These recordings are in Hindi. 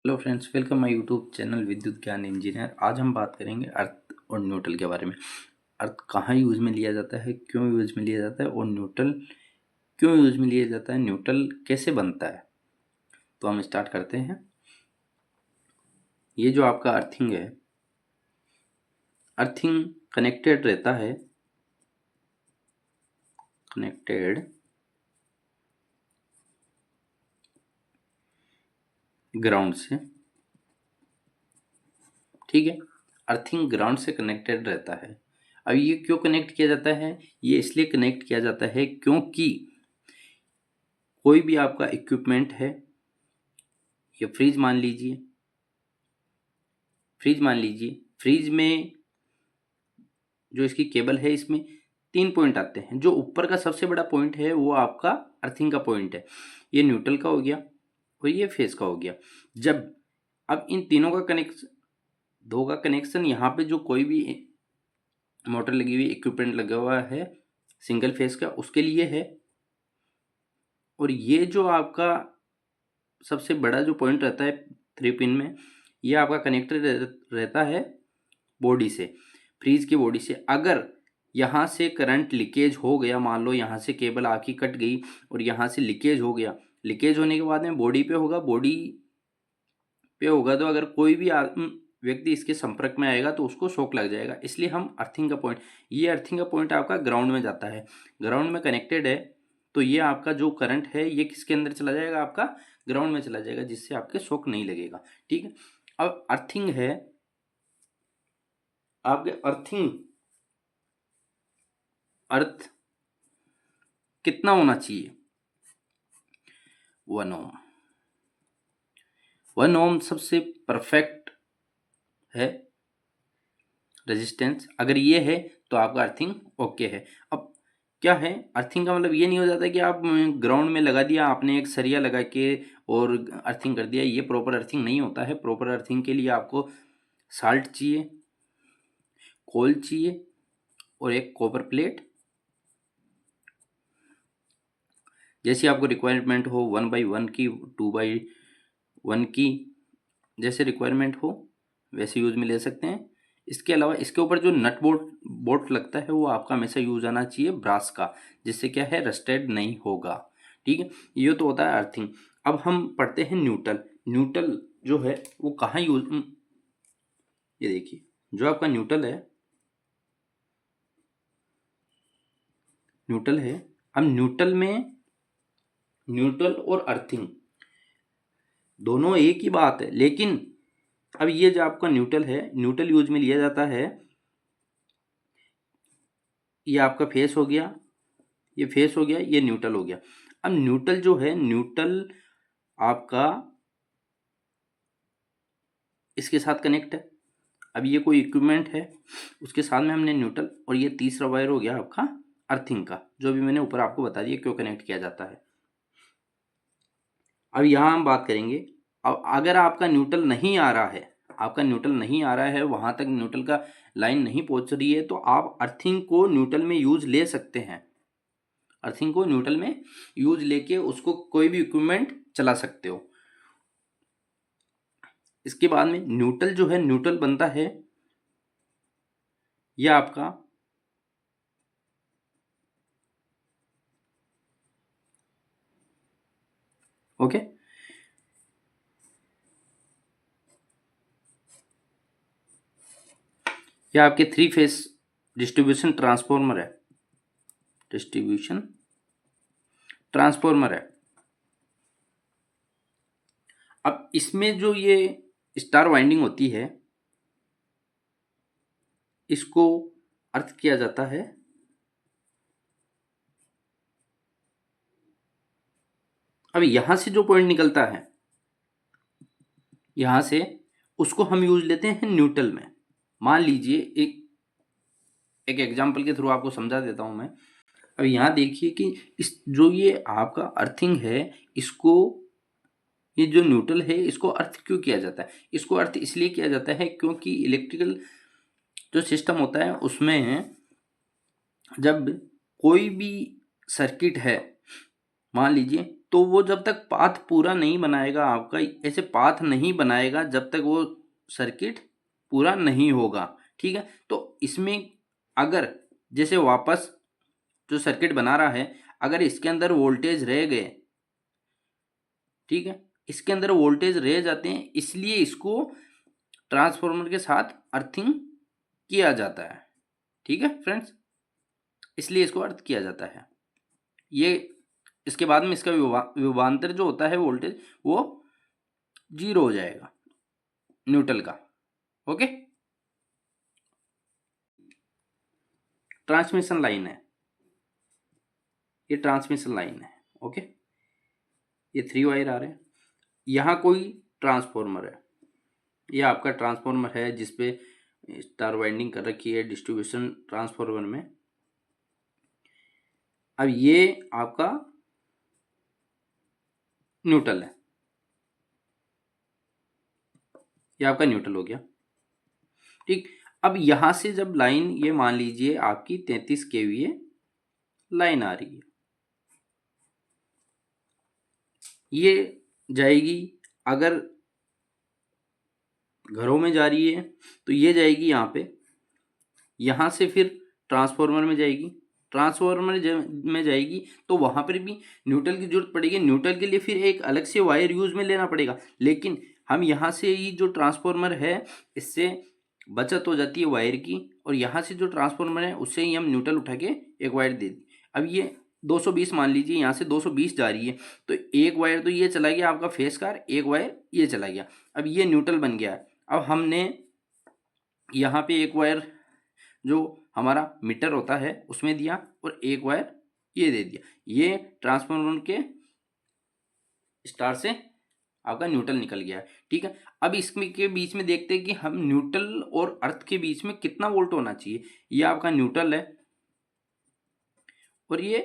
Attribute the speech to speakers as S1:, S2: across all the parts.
S1: Hello friends, welcome my YouTube channel विद्युत ज्ञान इंजीनियर। आज हम बात करेंगे अर्थ और न्यूट्रल के बारे में। अर्थ कहाँ यूज में लिया जाता है, क्यों यूज में लिया जाता है और न्यूट्रल क्यों यूज में लिया जाता है, न्यूट्रल कैसे बनता है। तो हम स्टार्ट करते हैं। ये जो आपका अर्थिंग है, अर्थिंग कनेक्टेड रहता है, कनेक्टेड ग्राउंड से। ठीक है, अर्थिंग ग्राउंड से कनेक्टेड रहता है। अब ये क्यों कनेक्ट किया जाता है? ये इसलिए कनेक्ट किया जाता है क्योंकि कोई भी आपका इक्विपमेंट है, ये फ्रिज मान लीजिए, फ्रिज में जो इसकी केबल है, इसमें 3 पॉइंट आते हैं। जो ऊपर का सबसे बड़ा पॉइंट है वो आपका अर्थिंग का पॉइंट है, ये न्यूट्रल का हो गया और ये फेस का हो गया। जब अब इन तीनों का कनेक्शन, दो का कनेक्शन, यहाँ पे जो कोई भी मोटर लगी हुई, इक्विपमेंट लगा हुआ है सिंगल फेस का, उसके लिए है। और ये जो आपका सबसे बड़ा जो पॉइंट रहता है 3 पिन में, ये आपका कनेक्टेड रहता है बॉडी से, फ्रीज की बॉडी से। अगर यहाँ से करंट लीकेज हो गया, मान लो यहाँ से केबल आपकी कट गई और यहाँ से लीकेज हो गया, लीकेज होने के बाद में बॉडी पे होगा, तो अगर कोई भी व्यक्ति इसके संपर्क में आएगा तो उसको शॉक लग जाएगा। इसलिए हम अर्थिंग का पॉइंट, ये अर्थिंग का पॉइंट आपका ग्राउंड में जाता है, ग्राउंड में कनेक्टेड है, तो ये आपका जो करंट है ये किसके अंदर चला जाएगा, आपका ग्राउंड में चला जाएगा, जिससे आपके शॉक नहीं लगेगा। ठीक है, अब अर्थिंग है आपके, अर्थ कितना होना चाहिए? 1 ओम। 1 ओम सबसे परफेक्ट है रेजिस्टेंस। अगर ये है तो आपका अर्थिंग ओके है। अब क्या है, अर्थिंग का मतलब ये नहीं हो जाता कि आप ग्राउंड में लगा दिया आपने एक सरिया लगा के और अर्थिंग कर दिया, ये प्रॉपर अर्थिंग नहीं होता है। प्रॉपर अर्थिंग के लिए आपको साल्ट चाहिए, कोल चाहिए और एक कॉपर प्लेट। जैसी आपको रिक्वायरमेंट हो, 1/1 की, 2/1 की, जैसे रिक्वायरमेंट हो वैसे यूज में ले सकते हैं। इसके अलावा इसके ऊपर जो नट बोल्ट लगता है वो आपका हमेशा यूज आना चाहिए ब्रास का, जिससे क्या है, रस्टेड नहीं होगा। ठीक है, ये तो होता है अर्थिंग। अब हम पढ़ते हैं न्यूट्रल। न्यूट्रल जो है वो कहाँ यूज, ये देखिए जो आपका न्यूट्रल है। अब न्यूट्रल में, न्यूट्रल और अर्थिंग दोनों एक ही बात है, लेकिन अब ये जो आपका न्यूट्रल है, न्यूट्रल यूज में लिया जाता है। ये आपका फेस हो गया, ये फेस हो गया, ये न्यूट्रल हो गया। अब न्यूट्रल जो है, न्यूट्रल आपका इसके साथ कनेक्ट है। अब ये कोई इक्विपमेंट है, उसके साथ में हमने न्यूट्रल, और ये तीसरा वायर हो गया आपका अर्थिंग का, जो भी मैंने ऊपर आपको बता दिया क्यों कनेक्ट किया जाता है। अब यहाँ हम बात करेंगे, अब अगर आपका न्यूट्रल नहीं आ रहा है, वहां तक न्यूट्रल का लाइन नहीं पहुंच रही है, तो आप अर्थिंग को न्यूट्रल में यूज ले सकते हैं। अर्थिंग को न्यूट्रल में यूज लेके उसको कोई भी इक्विपमेंट चला सकते हो। इसके बाद में न्यूट्रल जो है, न्यूट्रल बनता है यह आपका ओके। यह आपके 3 फेस डिस्ट्रीब्यूशन ट्रांसफॉर्मर है। अब इसमें जो ये स्टार वाइंडिंग होती है, इसको अर्थ किया जाता है अब यहां से जो पॉइंट निकलता है, यहां से, उसको हम यूज लेते हैं न्यूट्रल में। मान लीजिए एक एग्जांपल के थ्रू आपको समझा देता हूं मैं। अब यहां देखिए कि इस जो ये आपका अर्थिंग है, इसको, ये जो न्यूट्रल है, इसको अर्थ क्यों किया जाता है? इसको अर्थ इसलिए किया जाता है क्योंकि इलेक्ट्रिकल जो सिस्टम होता है उसमें जब कोई भी सर्किट है, मान लीजिए तो वो जब तक पाथ पूरा नहीं बनाएगा आपका, ऐसे पाथ नहीं बनाएगा जब तक वो सर्किट पूरा नहीं होगा। ठीक है, तो इसमें अगर जैसे वापस जो सर्किट बना रहा है, अगर इसके अंदर वोल्टेज रह गए, ठीक है, इसके अंदर वोल्टेज रह जाते हैं, इसलिए इसको ट्रांसफार्मर के साथ अर्थिंग किया जाता है। ठीक है फ्रेंड्स, इसलिए इसको अर्थ किया जाता है। ये इसके बाद में इसका विभवांतर जो होता है वोल्टेज, वो 0 हो जाएगा न्यूट्रल का। ओके, ट्रांसमिशन लाइन है, ये ट्रांसमिशन लाइन है। ओके, ये 3 वायर आ रहे हैं, यहाँ कोई ट्रांसफॉर्मर है, ये आपका ट्रांसफॉर्मर है जिसपे स्टार वाइंडिंग कर रखी है डिस्ट्रीब्यूशन ट्रांसफॉर्मर में। अब ये आपका न्यूट्रल है, ये आपका न्यूट्रल हो गया। ठीक, अब यहां से जब लाइन, ये मान लीजिए आपकी 33 kVA लाइन आ रही है, ये जाएगी, अगर घरों में जा रही है तो ये जाएगी यहाँ पे, यहाँ से फिर ट्रांसफॉर्मर में जाएगी, ट्रांसफॉर्मर में जाएगी तो वहाँ पर भी न्यूट्रल की जरूरत पड़ेगी। न्यूट्रल के लिए फिर एक अलग से वायर यूज में लेना पड़ेगा, लेकिन हम यहाँ से ही जो ट्रांसफॉर्मर है इससे बचत हो जाती है वायर की, और यहाँ से जो ट्रांसफॉर्मर है उससे ही हम न्यूट्रल उठा के एक वायर दे दी। अब ये 220 मान लीजिए, यहाँ से 220 जा रही है, तो एक वायर तो ये चला गया आपका फेस कार, एक वायर ये चला गया, अब ये न्यूट्रल बन गया। अब हमने यहाँ पे एक वायर जो हमारा मीटर होता है उसमें दिया, और एक वायर ये दे दिया, ये ट्रांसफार्मर के स्टार से आपका न्यूट्रल निकल गया है। ठीक है, अब इसमें के बीच में देखते हैं कि हम न्यूट्रल और अर्थ के बीच में कितना वोल्ट होना चाहिए। ये आपका न्यूट्रल है और ये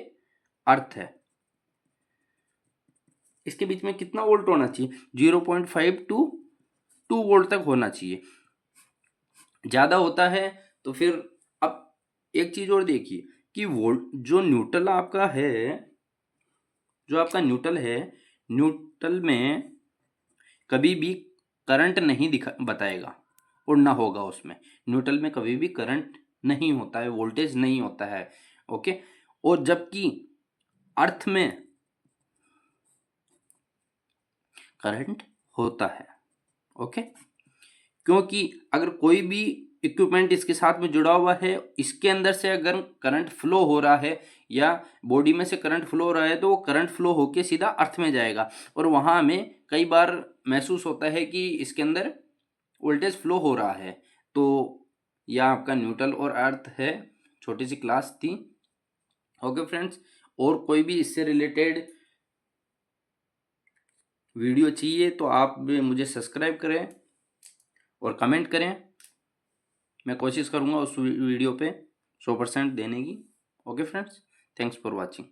S1: अर्थ है, इसके बीच में कितना वोल्ट होना चाहिए? 0.5 to 2 वोल्ट तक होना चाहिए। ज्यादा होता है तो फिर, अब एक चीज और देखिए कि वोल्ट जो न्यूट्रल आपका है, जो आपका न्यूट्रल है, न्यूट्रल में कभी भी करंट नहीं बताएगा और ना होगा उसमें। न्यूट्रल में कभी भी करंट नहीं होता है, वोल्टेज नहीं होता है। ओके, और जबकि अर्थ में करंट होता है। ओके, क्योंकि अगर कोई भी इक्विपमेंट इसके साथ में जुड़ा हुआ है, इसके अंदर से अगर करंट फ्लो हो रहा है या बॉडी में से करंट फ्लो हो रहा है, तो वो करंट फ्लो होके सीधा अर्थ में जाएगा, और वहां हमें कई बार महसूस होता है कि इसके अंदर वोल्टेज फ्लो हो रहा है। तो यह आपका न्यूट्रल और अर्थ है, छोटी सी क्लास थी। ओके फ्रेंड्स, और कोई भी इससे रिलेटेड वीडियो चाहिए तो आप मुझे सब्सक्राइब करें और कमेंट करें, मैं कोशिश करूंगा उस वीडियो पे 100% देने की। Okay friends, thanks for watching.